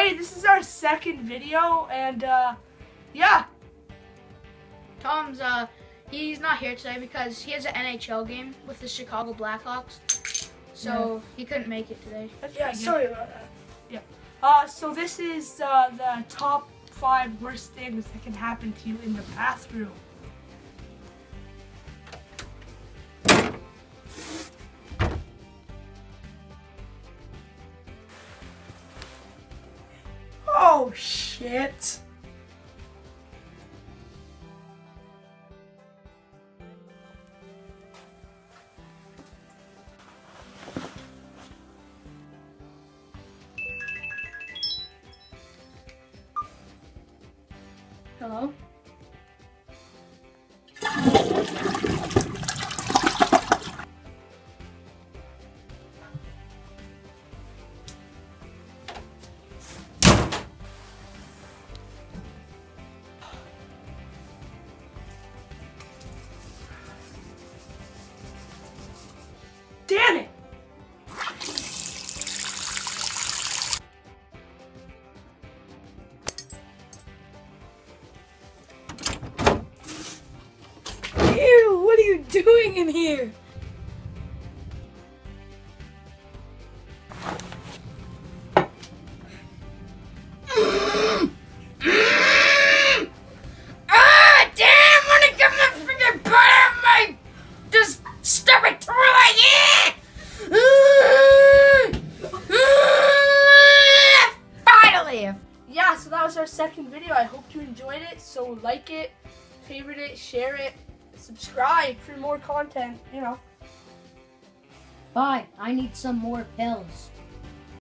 today this is our second video, and yeah. Tom's he's not here today because he has an NHL game with the Chicago Blackhawks, so he couldn't make it today. Yeah, sorry about that. Yeah. So this is the top 5 worst things that can happen to you in the bathroom. Oh shit. Hello? Damn it! Ew, what are you doing in here? Damn, when I get my freaking butt out of my just stupid toilet, Finally! Yeah, so that was our second video. I hope you enjoyed it. So like it, favorite it, share it, subscribe for more content, you know. Bye. I need some more pills.